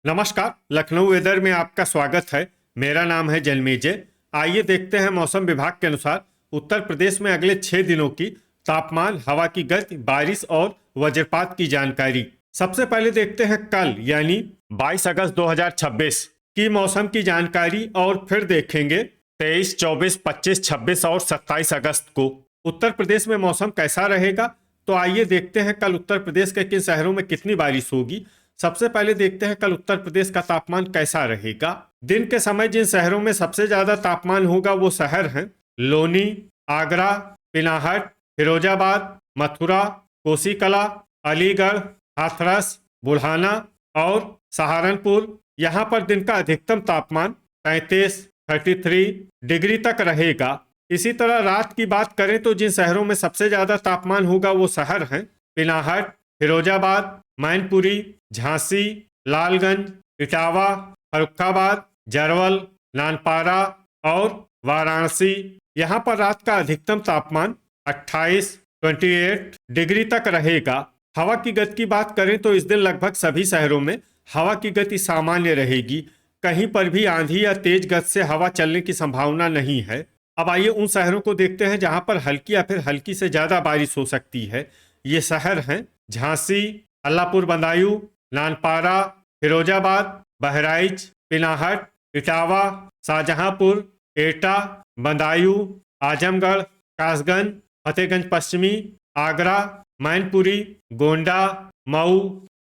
नमस्कार। लखनऊ वेदर में आपका स्वागत है। मेरा नाम है जन्मेजय। आइए देखते हैं मौसम विभाग के अनुसार उत्तर प्रदेश में अगले 6 दिनों की तापमान, हवा की गति, बारिश और वज्रपात की जानकारी। सबसे पहले देखते हैं कल यानी 22 अगस्त 2026 की मौसम की जानकारी और फिर देखेंगे 23, 24, 25, 26 और 27 अगस्त को उत्तर प्रदेश में मौसम कैसा रहेगा। तो आइए देखते हैं कल उत्तर प्रदेश के किन शहरों में कितनी बारिश होगी। सबसे पहले देखते हैं कल उत्तर प्रदेश का तापमान कैसा रहेगा। दिन के समय जिन शहरों में सबसे ज्यादा तापमान होगा वो शहर हैं लोनी, आगरा, पिनाहट, फिरोजाबाद, मथुरा, कोसीकला, अलीगढ़, हाथरस, बुल्हाना और सहारनपुर। यहाँ पर दिन का अधिकतम तापमान 33 डिग्री तक रहेगा। इसी तरह रात की बात करें तो जिन शहरों में सबसे ज्यादा तापमान होगा वो शहर हैं पिनाहट, फिरोजाबाद, मैनपुरी, झांसी, लालगंज, इटावा, फर्रुखाबाद, जरवल, नानपारा और वाराणसी। यहाँ पर रात का अधिकतम तापमान 28 डिग्री तक रहेगा। हवा की गति की बात करें तो इस दिन लगभग सभी शहरों में हवा की गति सामान्य रहेगी। कहीं पर भी आंधी या तेज गति से हवा चलने की संभावना नहीं है। अब आइए उन शहरों को देखते हैं जहां पर हल्की या फिर हल्की से ज्यादा बारिश हो सकती है। ये शहर हैं झांसी, अल्लापुर बदायूं, नानपारा, फिरोजाबाद, बहराइच, पिनाहट, इटावा, शाहजहांपुर, एटा, बदायूं, आजमगढ़, कासगंज, फतेहगंज पश्चिमी, आगरा, मैनपुरी, गोंडा, मऊ,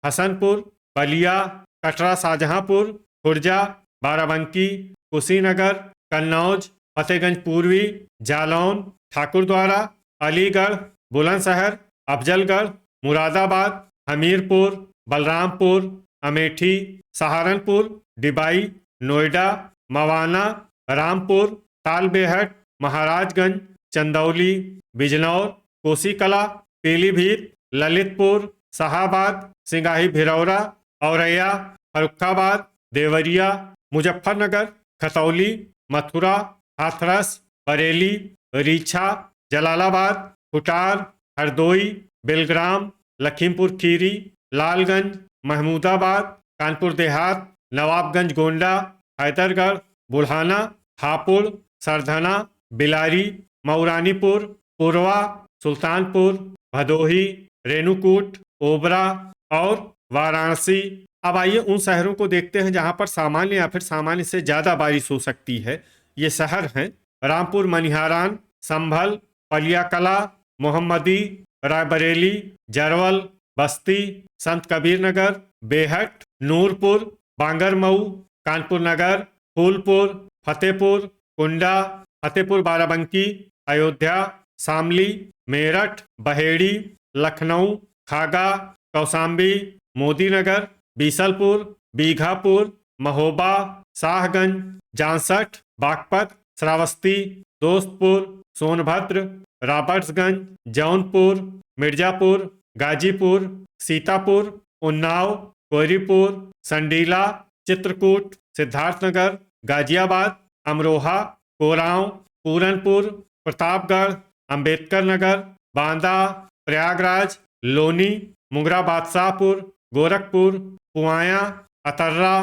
हसनपुर, बलिया, कटरा, शाहजहांपुर, खुर्जा, बाराबंकी, कुशीनगर, कन्नौज, फतेहगंज पूर्वी, जालौन, ठाकुरद्वारा, अलीगढ़, बुलंदशहर, अफजलगढ़, मुरादाबाद, हमीरपुर, बलरामपुर, अमेठी, सहारनपुर, डिबाई, नोएडा, मवाना, रामपुर, तालबेहट, महाराजगंज, चंदौली, बिजनौर, कोसीकला, पीलीभीत, ललितपुर, शाहाबाद, सिंगाही भिरौरा, औरैया, फर्रुखाबाद, देवरिया, मुजफ्फरनगर, खतौली, मथुरा, हाथरस, बरेली, रीछा, जलालाबाद, खुटार, हरदोई, बेलग्राम, लखीमपुर खीरी, लालगंज, महमूदाबाद, कानपुर देहात, नवाबगंज गोंडा, हैदरगढ़, बुल्हाना, हापुड़, सरधना, बिलारी, मऊरानीपुर, पुरवा, सुल्तानपुर, भदोही, रेणुकूट, ओबरा और वाराणसी। अब आइए उन शहरों को देखते हैं जहां पर सामान्य या फिर सामान्य से ज्यादा बारिश हो सकती है। ये शहर हैं रामपुर मनिहारान, संभल, पलियाकला, मोहम्मदी, रायबरेली, जरवल, बस्ती, संत कबीर नगर, बेहट, नूरपुर, बांगरमऊ, कानपुर नगर, फूलपुर, फतेहपुर, कुंडा, फतेहपुर बाराबंकी, अयोध्या, शामली, मेरठ, बहेड़ी, लखनऊ, खागा, कौसाम्बी, मोदीनगर, बीसलपुर, बीघापुर, महोबा, शाहगंज, जांसठ, बागपत, श्रावस्ती, दोस्तपुर, सोनभद्र, रॉबर्ट्सगंज, जौनपुर, मिर्जापुर, गाजीपुर, सीतापुर, उन्नाव, कोयरीपुर, संडीला, चित्रकूट, सिद्धार्थनगर, गाजियाबाद, अमरोहा, कोरांव, पूरनपुर, प्रतापगढ़, अंबेडकर नगर, बांदा, प्रयागराज, लोनी, मुंगरा बादशाहपुर, गोरखपुर, पुआया, अतर्रा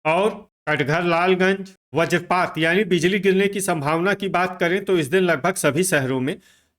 और कटघर लालगंज। वज्रपात यानी बिजली गिरने की संभावना की बात करें तो इस दिन लगभग सभी शहरों में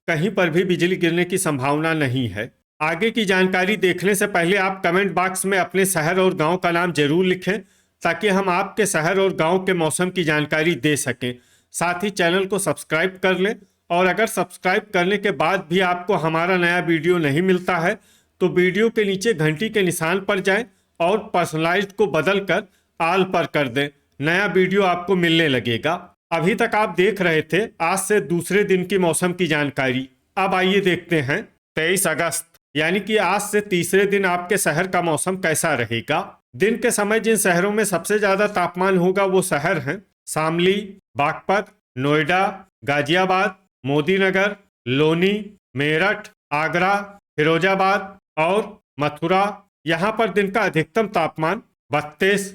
कहीं पर भी बिजली गिरने की संभावना नहीं है। आगे की जानकारी देखने से पहले आप कमेंट बॉक्स में अपने शहर और गांव का नाम जरूर लिखें ताकि हम आपके शहर और गांव के मौसम की जानकारी दे सकें। साथ ही चैनल को सब्सक्राइब कर लें और अगर सब्सक्राइब करने के बाद भी आपको हमारा नया वीडियो नहीं मिलता है तो वीडियो के नीचे घंटी के निशान पर जाएं और पर्सनलाइज्ड को बदल कर आल पर कर दें। नया वीडियो आपको मिलने लगेगा। अभी तक आप देख रहे थे आज से दूसरे दिन की मौसम की जानकारी। अब आइए देखते हैं 23 अगस्त यानी कि आज से तीसरे दिन आपके शहर का मौसम कैसा रहेगा। दिन के समय जिन शहरों में सबसे ज्यादा तापमान होगा वो शहर हैं शामली, बागपत, नोएडा, गाजियाबाद, मोदीनगर, लोनी, मेरठ, आगरा, फिरोजाबाद और मथुरा। यहाँ पर दिन का अधिकतम तापमान 32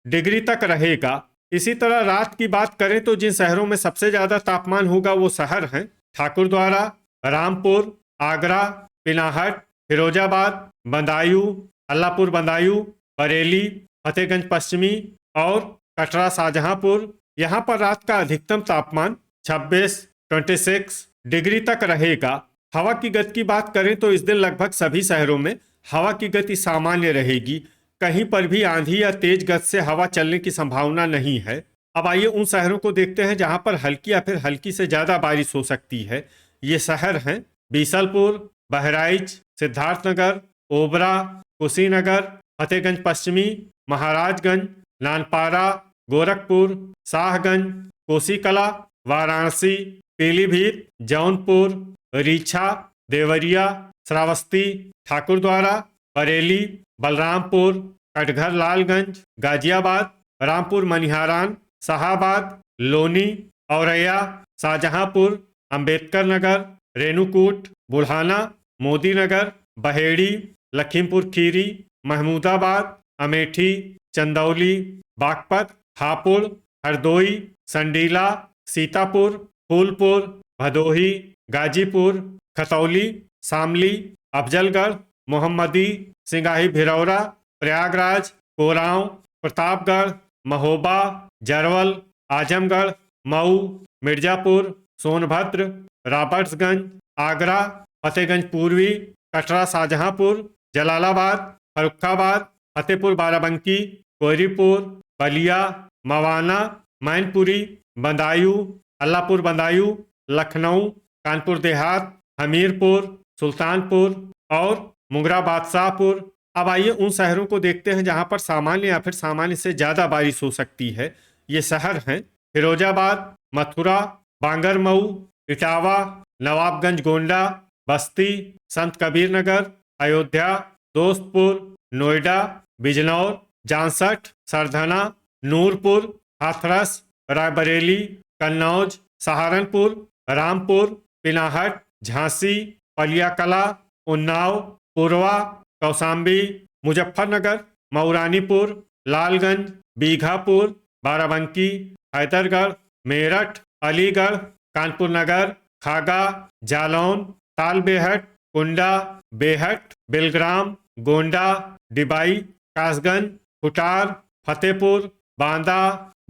डिग्री तक रहेगा। इसी तरह रात की बात करें तो जिन शहरों में सबसे ज्यादा तापमान होगा वो शहर हैं ठाकुरद्वारा, रामपुर, आगरा, पिनाहट, फिरोजाबाद, बदायूं, अल्लापुर बदायूं, बरेली, फतेहगंज पश्चिमी और कटरा शाहजहांपुर। यहाँ पर रात का अधिकतम तापमान 26 डिग्री तक रहेगा। हवा की गति की बात करें तो इस दिन लगभग सभी शहरों में हवा की गति सामान्य रहेगी। कहीं पर भी आंधी या तेज गति से हवा चलने की संभावना नहीं है। अब आइए उन शहरों को देखते हैं जहां पर हल्की या फिर हल्की से ज्यादा बारिश हो सकती है। ये शहर हैं बीसलपुर, बहराइच, सिद्धार्थनगर, ओबरा, कुशीनगर, फतेहगंज पश्चिमी, महाराजगंज, नानपारा, गोरखपुर, शाहगंज, कोसीकला, वाराणसी, पीलीभीत, जौनपुर, रीछा, देवरिया, श्रावस्ती, ठाकुरद्वारा, बरेली, बलरामपुर, कटघर लालगंज, गाजियाबाद, रामपुर मनिहारान, शाहाबाद, लोनी, औरैया, शाहजहांपुर, अंबेडकर नगर, रेणुकूट, बुढ़ाना, मोदी नगर, बहेड़ी, लखीमपुर खीरी, महमूदाबाद, अमेठी, चंदौली, बागपत, हापुड़, हरदोई, संडीला, सीतापुर, फूलपुर, भदोही, गाजीपुर, खतौली, शामली, अफजलगढ़, मोहम्मदी, सिंगाही भिरौरा, प्रयागराज, कोरांव, प्रतापगढ़, महोबा, जरवल, आजमगढ़, मऊ, मिर्जापुर, सोनभद्र, रॉबर्ट्सगंज, आगरा, फतेहगंज पूर्वी, कटरा शाहजहांपुर, जलालाबाद, फर्रुखाबाद, फतेहपुर बाराबंकी, कोयरीपुर, बलिया, मवाना, मैनपुरी, बदायूं, अल्लाहपुर बदायूं, लखनऊ, कानपुर देहात, हमीरपुर, सुल्तानपुर और मुंगरा बादशाहपुर। अब आइए उन शहरों को देखते हैं जहां पर सामान्य या फिर सामान्य से ज़्यादा बारिश हो सकती है। ये शहर हैं फिरोजाबाद, मथुरा, बांगरमऊ, इटावा, नवाबगंज गोंडा, बस्ती, संत कबीर नगर, अयोध्या, दोस्तपुर, नोएडा, बिजनौर, जांसठ, सरधना, नूरपुर, हाथरस, रायबरेली, कन्नौज, सहारनपुर, रामपुर, पिनाहट, झांसी, पलियाकला, उन्नाव, पुरवा, कौशाम्बी, मुजफ्फरनगर, मऊरानीपुर, लालगंज, बीघापुर, बाराबंकी, हैदरगढ़, मेरठ, अलीगढ़, कानपुर नगर, खागा, जालौन, तालबेहट, कुंडा, बेहट, बिलग्राम, गोंडा, डिबाई, कासगंज, खुटार, फतेहपुर, बांदा,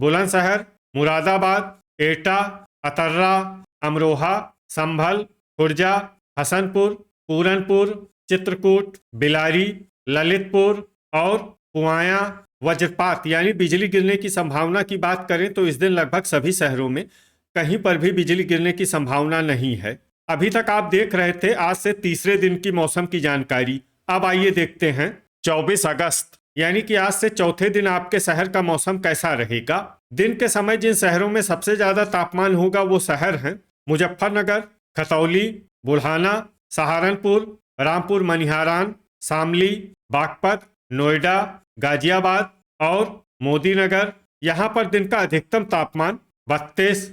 बुलंदशहर, मुरादाबाद, एटा, अतर्रा, अमरोहा, संभल, खुर्जा, हसनपुर, पूरनपुर, चित्रकूट, बिलारी, ललितपुर और पुआया। वज्रपात यानी बिजली गिरने की संभावना की बात करें तो इस दिन लगभग सभी शहरों में कहीं पर भी बिजली गिरने की संभावना नहीं है। अभी तक आप देख रहे थे आज से तीसरे दिन की मौसम की जानकारी। अब आइए देखते हैं 24 अगस्त यानी कि आज से चौथे दिन आपके शहर का मौसम कैसा रहेगा। दिन के समय जिन शहरों में सबसे ज्यादा तापमान होगा वो शहर हैं मुजफ्फरनगर, खतौली, बुढ़ाना, सहारनपुर, रामपुर मनिहारान, शामली, बागपत, नोएडा, गाजियाबाद और मोदी नगर। यहाँ पर दिन का अधिकतम तापमान 32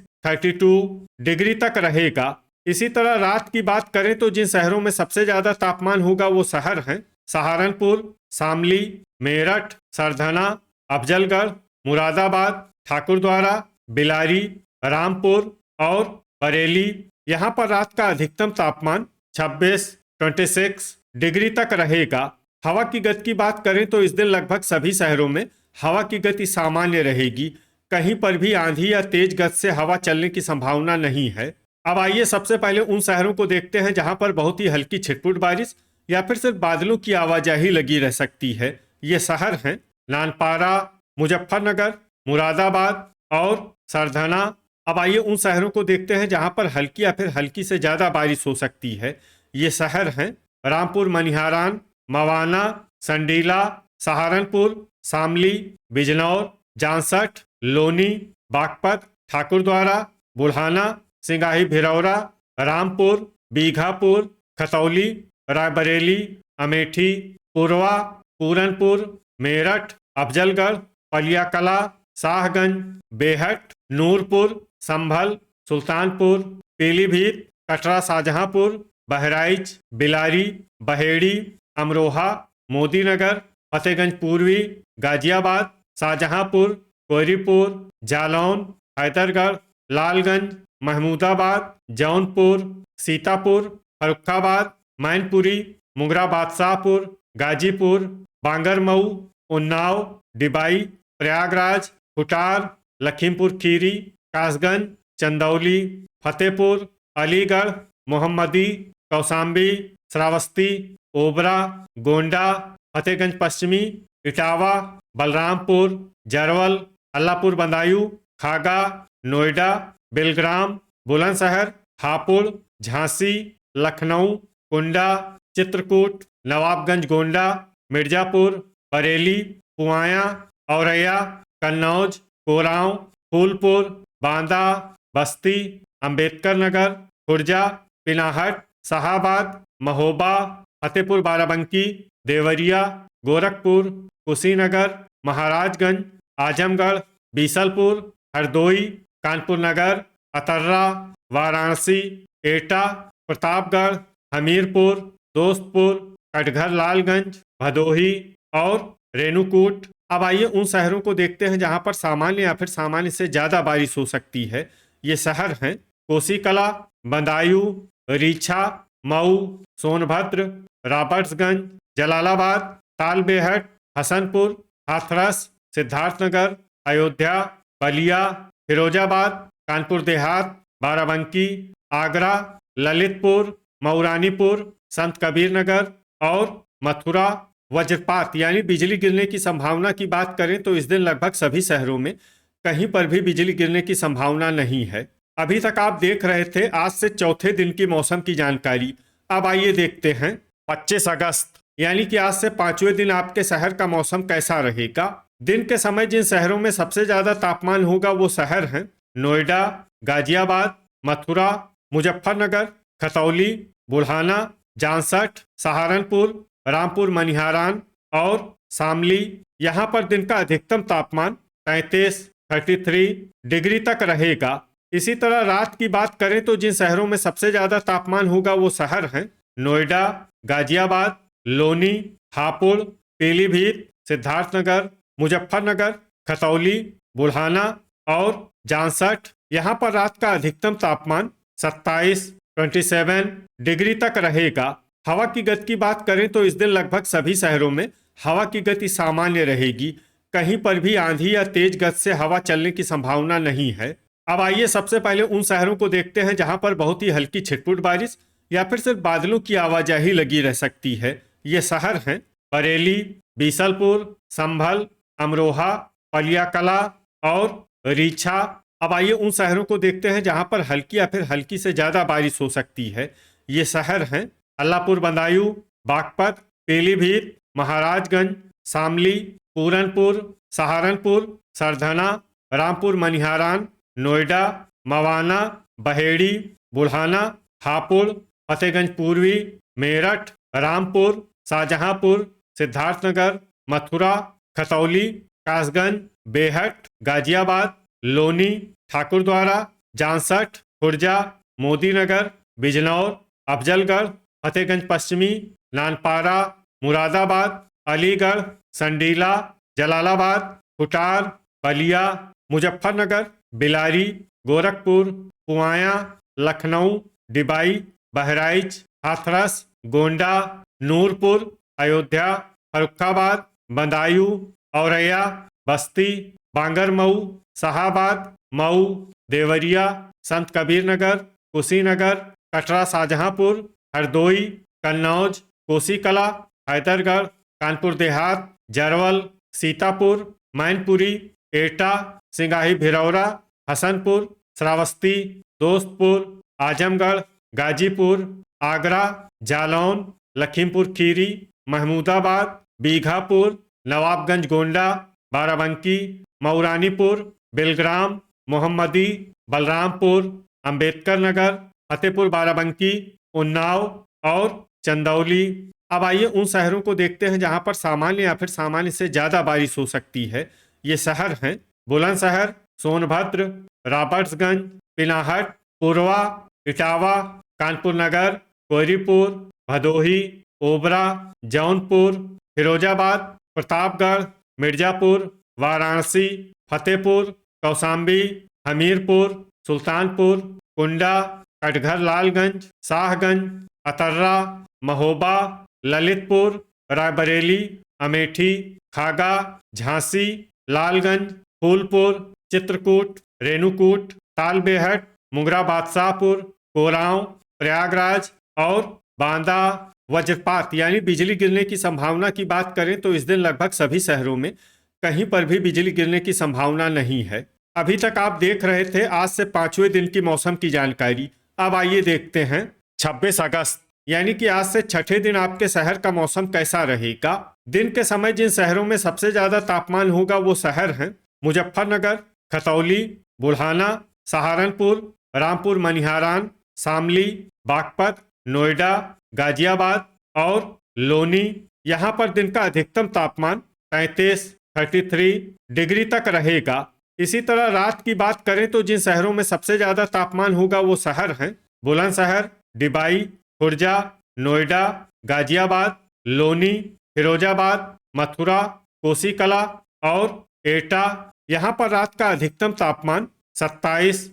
डिग्री तक रहेगा। इसी तरह रात की बात करें तो जिन शहरों में सबसे ज्यादा तापमान होगा वो शहर हैं सहारनपुर, शामली, मेरठ, सरधना, अफजलगढ़, मुरादाबाद, ठाकुरद्वारा, बिलारी, रामपुर और बरेली। यहाँ पर रात का अधिकतम तापमान 26 डिग्री तक रहेगा। हवा की गति की बात करें तो इस दिन लगभग सभी शहरों में हवा की गति सामान्य रहेगी। कहीं पर भी आंधी या तेज गति से हवा चलने की संभावना नहीं है। अब आइए सबसे पहले उन शहरों को देखते हैं जहां पर बहुत ही हल्की छिटपुट बारिश या फिर सिर्फ बादलों की आवाजाही लगी रह सकती है। ये शहर हैं नानपारा, मुजफ्फरनगर, मुरादाबाद और सरधना। अब आइए उन शहरों को देखते हैं जहां पर हल्की या फिर हल्की से ज़्यादा बारिश हो सकती है। ये शहर हैं रामपुर मनिहारान, मवाना, संडीला, सहारनपुर, शामली, बिजनौर, जांसठ, लोनी, बागपत, ठाकुरद्वारा, बुढ़ाना, सिंगाही भिरौरा, रामपुर, बीघापुर, खतौली, रायबरेली, अमेठी, पुरवा, पूरनपुर, मेरठ, अफजलगढ़, पलियाकला, शाहगंज, बेहट, नूरपुर, संभल, सुल्तानपुर, पीलीभीत, कटरा शाहजहांपुर, बहराइच, बिलारी, बहेड़ी, अमरोहा, मोदी नगर, फतेहगंज पूर्वी, गाजियाबाद, शाहजहांपुर, कोयरीपुर, जालौन, हैदरगढ़, लालगंज, महमूदाबाद, जौनपुर, सीतापुर, फर्रुखाबाद, मैनपुरी, मुंगरा बादशाहपुर, गाजीपुर, बांगरमऊ, उन्नाव, डिबाई, प्रयागराज, खुटार, लखीमपुर खीरी, कासगंज, चंदौली, फतेहपुर, अलीगढ़, मोहम्मदी, कौशाम्बी, श्रावस्ती, ओबरा, गोंडा, फतेहगंज पश्चिमी, इटावा, बलरामपुर, जरवल, अल्लापुर बदायूं, खागा, नोएडा, बेलग्राम, बुलंदशहर, हापुड़, झांसी, लखनऊ, कुंडा, चित्रकूट, नवाबगंज गोंडा, मिर्जापुर, बरेली, पुआया, औरैया, कन्नौज, कोरांव, फूलपुर, बांदा, बस्ती, अंबेडकर नगर, खुर्जा, पिनाहट, शाहाबाद, महोबा, फतेहपुर बाराबंकी, देवरिया, गोरखपुर, कुशीनगर, महाराजगंज, आजमगढ़, बीसलपुर, हरदोई, कानपुर नगर, अतर्रा, वाराणसी, एटा, प्रतापगढ़, हमीरपुर, दोस्तपुर, कटघर लालगंज, भदोही और रेणुकूट। अब आइए उन शहरों को देखते हैं जहां पर सामान्य या फिर सामान्य से ज्यादा बारिश हो सकती है। ये शहर हैं कोसीकला, बदायूं, रीछा, मऊ, सोनभद्र, रॉबर्ट्सगंज, जलालाबाद, तालबेहट, हसनपुर, हाथरस, सिद्धार्थनगर, अयोध्या, बलिया, फिरोजाबाद, कानपुर देहात, बाराबंकी, आगरा, ललितपुर, मऊरानीपुर, संत कबीर नगर और मथुरा। वज्रपात यानी बिजली गिरने की संभावना की बात करें तो इस दिन लगभग सभी शहरों में कहीं पर भी बिजली गिरने की संभावना नहीं है। अभी तक आप देख रहे थे आज से चौथे दिन की मौसम की जानकारी। अब आइए देखते हैं 25 अगस्त यानी कि आज से 5वें दिन आपके शहर का मौसम कैसा रहेगा। दिन के समय जिन शहरों में सबसे ज्यादा तापमान होगा वो शहर हैं नोएडा, गाजियाबाद, मथुरा, मुजफ्फरनगर, खतौली, बुल्हाना, जामसठ, सहारनपुर, रामपुर मनिहारान और शामली। यहाँ पर दिन का अधिकतम तापमान 33 डिग्री तक रहेगा। इसी तरह रात की बात करें तो जिन शहरों में सबसे ज्यादा तापमान होगा वो शहर हैं नोएडा, गाजियाबाद, लोनी, हापुड़, पीलीभीत, सिद्धार्थनगर, मुजफ्फरनगर, खतौली, बुल्हाना और जामसठ। यहाँ पर रात का अधिकतम तापमान 27 डिग्री तक रहेगा। हवा की गति की बात करें तो इस दिन लगभग सभी शहरों में हवा की गति सामान्य रहेगी। कहीं पर भी आंधी या तेज गति से हवा चलने की संभावना नहीं है। अब आइए सबसे पहले उन शहरों को देखते हैं जहां पर बहुत ही हल्की छिटपुट बारिश या फिर सिर्फ बादलों की आवाजाही लगी रह सकती है। ये शहर हैं बरेली, बीसलपुर, संभल, अमरोहा, पलियाकला और रीछा। अब आइए उन शहरों को देखते हैं जहां पर हल्की या फिर हल्की से ज्यादा बारिश हो सकती है। ये शहर हैं अल्लापुर बदायूं, बागपत, पीलीभीत, महाराजगंज, शामली, पूरनपुर, सहारनपुर, सरधना, रामपुर मनिहारान, नोएडा, मवाना, बहेड़ी, बुल्हाना, हापुड़, फतेहगंज पूर्वी, मेरठ, रामपुर, शाहजहांपुर, सिद्धार्थनगर, मथुरा, खतौली, कासगंज, बेहट, गाजियाबाद, लोनी, ठाकुरद्वारा, जामसठ, खुर्जा, मोदीनगर, बिजनौर, अफजलगढ़, फतेहगंज पश्चिमी, नानपारा, मुरादाबाद, अलीगढ़, संडीला, जलालाबाद, खुटार, बलिया, मुजफ्फरनगर, बिलारी, गोरखपुर, पुआया, लखनऊ, डिबाई, बहराइच, हाथरस, गोंडा, नूरपुर, अयोध्या, फर्रुखाबाद, बदायूं, औरैया, बस्ती, बांगरमऊ, शाहाबाद, मऊ, देवरिया, संत कबीर नगर, कुशीनगर, कटरा शाहजहांपुर, हरदोई, कन्नौज, कोसीकला, हैदरगढ़, कानपुर देहात, जरवल, सीतापुर, मैनपुरी, एटा, सिंगाही भिरौरा, हसनपुर, श्रावस्ती, दोस्तपुर, आजमगढ़, गाजीपुर, आगरा, जालौन, लखीमपुर खीरी, महमूदाबाद, बीघापुर, नवाबगंज गोंडा, बाराबंकी, मऊरानीपुर, बेलग्राम, मोहम्मदी, बलरामपुर, अंबेडकर नगर, फतेहपुर बाराबंकी, उन्नाव और चंदौली। अब आइए उन शहरों को देखते हैं जहां पर सामान्य या फिर सामान्य से ज्यादा बारिश हो सकती है। ये शहर हैं बुलंदशहर, सोनभद्र, रॉबर्ट्सगंज, पिनाहट, पुरवा, इटावा, कानपुर नगर, कोयरीपुर, भदोही, ओबरा, जौनपुर, फिरोजाबाद, प्रतापगढ़, मिर्जापुर, वाराणसी, फतेहपुर, कौशाम्बी, हमीरपुर, सुल्तानपुर, कुंडा, कटघर लालगंज, शाहगंज, अतर्रा, महोबा, ललितपुर, रायबरेली, अमेठी, खागा, झांसी, लालगंज, फूलपुर, चित्रकूट, रेणुकूट, तालबेहट, मुंगरा बादशाहपुर, कोरांव, प्रयागराज और बांदा वज्रपात यानी बिजली गिरने की संभावना की बात करें तो इस दिन लगभग सभी शहरों में कहीं पर भी बिजली गिरने की संभावना नहीं है। अभी तक आप देख रहे थे आज से 5वें दिन की मौसम की जानकारी। अब आइए देखते हैं 26 अगस्त यानी कि आज से छठे दिन आपके शहर का मौसम कैसा रहेगा। दिन के समय जिन शहरों में सबसे ज्यादा तापमान होगा वो शहर हैं मुजफ्फरनगर, खतौली, बुल्हाना, सहारनपुर, रामपुर मनिहारान, शामली, बागपत, नोएडा, गाजियाबाद और लोनी। यहाँ पर दिन का अधिकतम तापमान 33 डिग्री तक रहेगा। इसी तरह रात की बात करें तो जिन शहरों में सबसे ज्यादा तापमान होगा वो शहर हैं बुलंदशहर, डिबाई, खुर्जा, नोएडा, गाजियाबाद, लोनी, फिरोजाबाद, मथुरा, कोसीकला और एटा। यहाँ पर रात का अधिकतम तापमान 27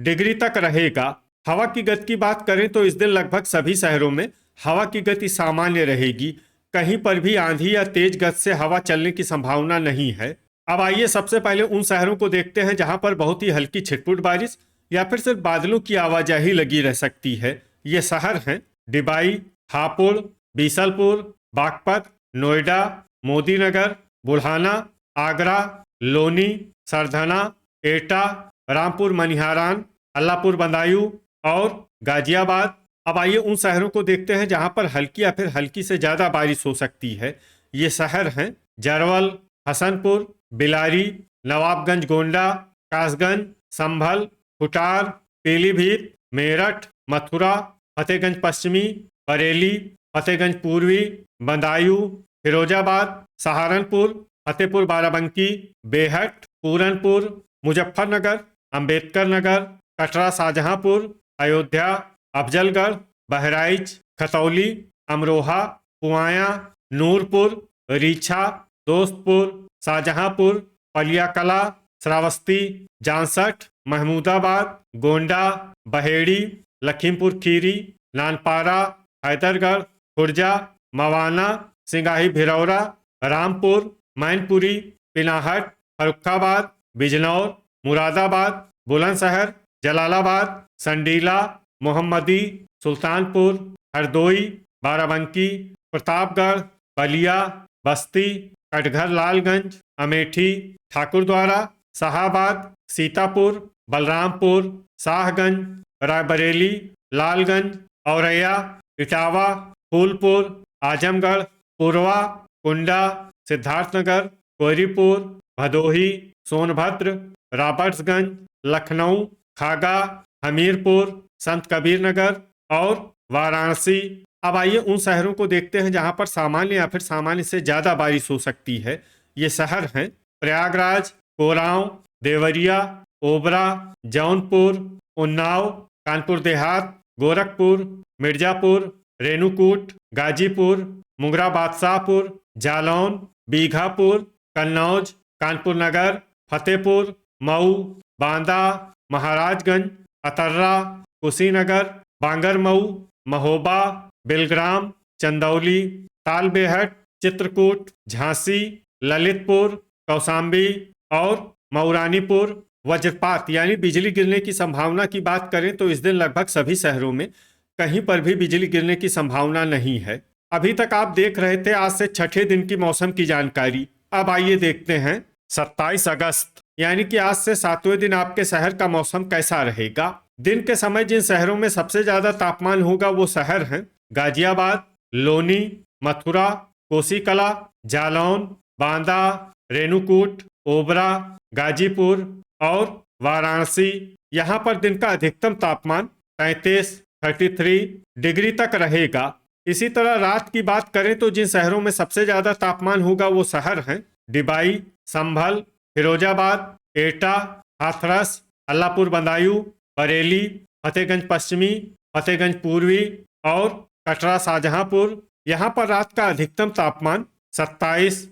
डिग्री तक रहेगा। हवा की गति की बात करें तो इस दिन लगभग सभी शहरों में हवा की गति सामान्य रहेगी। कहीं पर भी आंधी या तेज गति से हवा चलने की संभावना नहीं है। अब आइए सबसे पहले उन शहरों को देखते हैं जहां पर बहुत ही हल्की छिटपुट बारिश या फिर सिर्फ बादलों की आवाजाही लगी रह सकती है। ये शहर हैं डिबाई, हापुड़, बीसलपुर, बागपत, नोएडा, मोदीनगर, बुल्हाना, आगरा, लोनी, सरधना, एटा, रामपुर मनिहारान, अल्लापुर बदायूं और गाजियाबाद। अब आइए उन शहरों को देखते हैं जहां पर हल्की या फिर हल्की से ज्यादा बारिश हो सकती है। ये शहर हैं जरवल, हसनपुर, बिलारी, नवाबगंज गोंडा, कासगंज, संभल, खुटार, पीलीभीत, मेरठ, मथुरा, फतेहगंज पश्चिमी, बरेली, फतेहगंज पूर्वी, बदायूं, फिरोजाबाद, सहारनपुर, फतेहपुर बाराबंकी, बेहट, पूरनपुर, मुजफ्फरनगर, अंबेडकर नगर, कटरा शाहजहांपुर, अयोध्या, अफजलगढ़, बहराइच, खतौली, अमरोहा, पुआया, नूरपुर, रीछा, दोस्तपुर, शाहजहांपुर, पलियाकला, श्रावस्ती, जांसठ, महमूदाबाद, गोंडा, बहेड़ी, लखीमपुर खीरी, नानपारा, हैदरगढ़, खुर्जा, मवाना, सिंगाही भिरौरा, रामपुर, मैनपुरी, पिनाहट, फर्रुखाबाद, बिजनौर, मुरादाबाद, बुलंदशहर, जलालाबाद, संडीला, मोहम्मदी, सुल्तानपुर, हरदोई, बाराबंकी, प्रतापगढ़, बलिया, बस्ती, कटघर लालगंज, अमेठी, ठाकुरद्वारा, शाहाबाद, सीतापुर, बलरामपुर, शाहगंज, रायबरेली, लालगंज, औरैया, इटावा, फूलपुर, आजमगढ़, पुरवा, कुंडा, सिद्धार्थनगर, कोयरीपुर, भदोही, सोनभद्र, रॉबर्ट्सगंज, लखनऊ, खागा, हमीरपुर, संत कबीर नगर और वाराणसी। अब आइए उन शहरों को देखते हैं जहां पर सामान्य या फिर सामान्य से ज्यादा बारिश हो सकती है। ये शहर हैं प्रयागराज, कोरांव, देवरिया, ओबरा, जौनपुर, उन्नाव, कानपुर देहात, गोरखपुर, मिर्जापुर, रेणुकूट, गाजीपुर, मुंगरा बादशाहपुर, जालौन, बीघापुर, कन्नौज, कानपुर नगर, फतेहपुर, मऊ, बांदा, महाराजगंज, अतर्रा, कुशीनगर, बांगरमऊ, महोबा, बिलग्राम, चंदौली, तालबेहट, चित्रकूट, झांसी, ललितपुर, कौशाम्बी और मऊरानीपुर। वज्रपात यानी बिजली गिरने की संभावना की बात करें तो इस दिन लगभग सभी शहरों में कहीं पर भी बिजली गिरने की संभावना नहीं है। अभी तक आप देख रहे थे आज से छठे दिन की मौसम की जानकारी। अब आइए देखते हैं 27 अगस्त यानी कि आज से 7वें दिन आपके शहर का मौसम कैसा रहेगा। दिन के समय जिन शहरों में सबसे ज्यादा तापमान होगा वो शहर हैं गाजियाबाद, लोनी, मथुरा, कोसीकला, जालौन, बांदा, रेणुकूट, ओबरा, गाजीपुर और वाराणसी। यहाँ पर दिन का अधिकतम तापमान 33 डिग्री तक रहेगा। इसी तरह रात की बात करें तो जिन शहरों में सबसे ज्यादा तापमान होगा वो शहर हैं डिबाई, संभल, फिरोजाबाद, एटा, हाथरस, अल्लापुर बदायूं, बरेली, फतेहगंज पश्चिमी, फतेहगंज पूर्वी और कटरा शाहजहांपुर। यहाँ पर रात का अधिकतम तापमान 27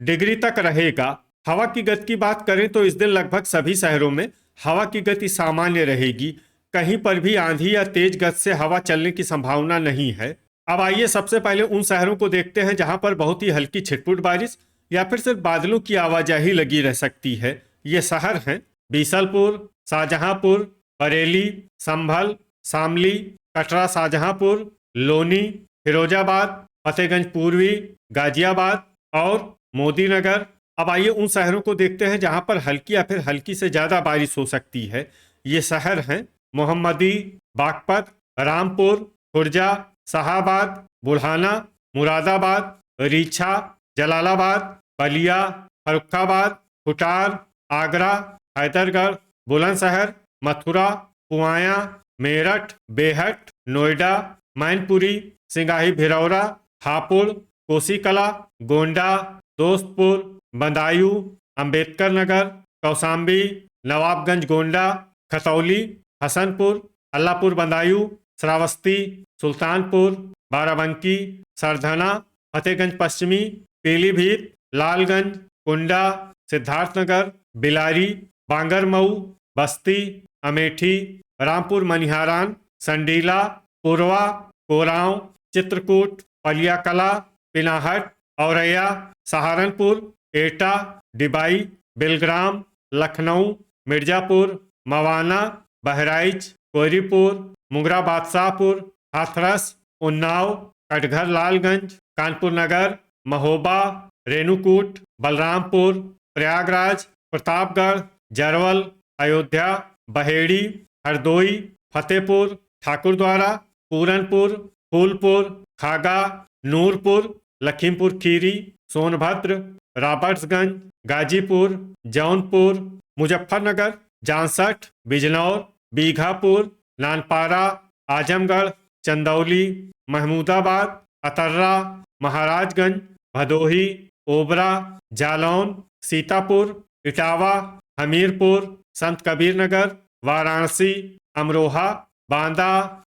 डिग्री तक रहेगा। हवा की गति की बात करें तो इस दिन लगभग सभी शहरों में हवा की गति सामान्य रहेगी। कहीं पर भी आंधी या तेज गति से हवा चलने की संभावना नहीं है। अब आइए सबसे पहले उन शहरों को देखते हैं जहां पर बहुत ही हल्की छिटपुट बारिश या फिर सिर्फ बादलों की आवाजाही लगी रह सकती है। ये शहर हैं बीसलपुर, शाहजहांपुर, बरेली, संभल, शामली, कटरा शाहजहांपुर, लोनी, फिरोजाबाद, फतेहगंज पूर्वी, गाजियाबाद और मोदी नगर। अब आइए उन शहरों को देखते हैं जहां पर हल्की या फिर हल्की से ज्यादा बारिश हो सकती है। ये शहर हैं मोहम्मदी, बागपत, रामपुर, खुर्जा, शाहाबाद, बुढ़ाना, मुरादाबाद, रीछा, जलालाबाद, बलिया, फर्रुखाबाद, खुटार, आगरा, हैदरगढ़, बुलंदशहर, मथुरा, पुआया, मेरठ, बेहट, नोएडा, मैनपुरी, सिंगाही भिरौरा, हापुड़, कोसीकला, गोंडा, दोस्तपुर, बदायूं, अंबेडकर नगर, कौशाम्बी, नवाबगंज गोंडा, खतौली, हसनपुर, अल्लापुर बदायूं, श्रावस्ती, सुल्तानपुर, बाराबंकी, सरधना, फतेहगंज पश्चिमी, पीलीभीत, लालगंज, कुंडा, सिद्धार्थनगर, बिलारी, बांगरमऊ, बस्ती, अमेठी, रामपुर मनिहारान, संडीला, पुरवा, कोरांव, चित्रकूट, पलियाकला, पिनाहट, औरैया, सहारनपुर, एटा, डिबाई, बिलग्राम, लखनऊ, मिर्जापुर, मवाना, बहराइच, कोहरीपुर, मुंगरा बादशाहपुर, हाथरस, उन्नाव, कटघर लालगंज, कानपुर नगर, महोबा, रेणुकूट, बलरामपुर, प्रयागराज, प्रतापगढ़, जरवल, अयोध्या, बहेड़ी, हरदोई, फतेहपुर, ठाकुरद्वारा, पूरनपुर, फूलपुर, खागा, नूरपुर, लखीमपुर खीरी, सोनभद्र, रॉबर्ट्सगंज, गाजीपुर, जौनपुर, मुजफ्फरनगर, जांसठ, बिजनौर, बीघापुर, नानपारा, आजमगढ़, चंदौली, महमूदाबाद, अतर्रा, महाराजगंज, भदोही, ओबरा, जालौन, सीतापुर, इटावा, हमीरपुर, संत कबीर नगर, वाराणसी, अमरोहा, बांदा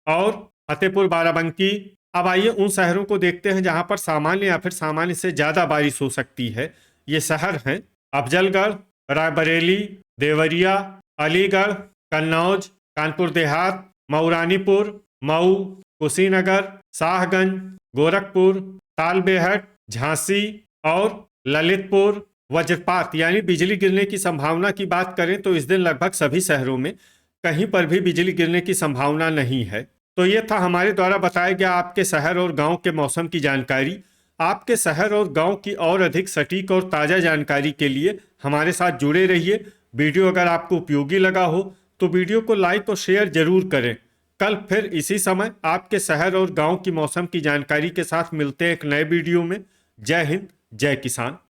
और फतेहपुर बाराबंकी। अब आइए उन शहरों को देखते हैं जहां पर सामान्य या फिर सामान्य से ज्यादा बारिश हो सकती है। ये शहर हैं अफजलगढ़, रायबरेली, देवरिया, अलीगढ़, कन्नौज, कानपुर देहात, मऊरानीपुर, मऊ, कुशीनगर, शाहगंज, गोरखपुर, तालबेहट, झांसी और ललितपुर। वज्रपात यानी बिजली गिरने की संभावना की बात करें तो इस दिन लगभग सभी शहरों में कहीं पर भी बिजली गिरने की संभावना नहीं है। तो ये था हमारे द्वारा बताया गया आपके शहर और गांव के मौसम की जानकारी। आपके शहर और गांव की और अधिक सटीक और ताज़ा जानकारी के लिए हमारे साथ जुड़े रहिए। वीडियो अगर आपको उपयोगी लगा हो तो वीडियो को लाइक और शेयर जरूर करें। कल फिर इसी समय आपके शहर और गांव की मौसम की जानकारी के साथ मिलते हैं एक नए वीडियो में। जय हिंद, जय किसान।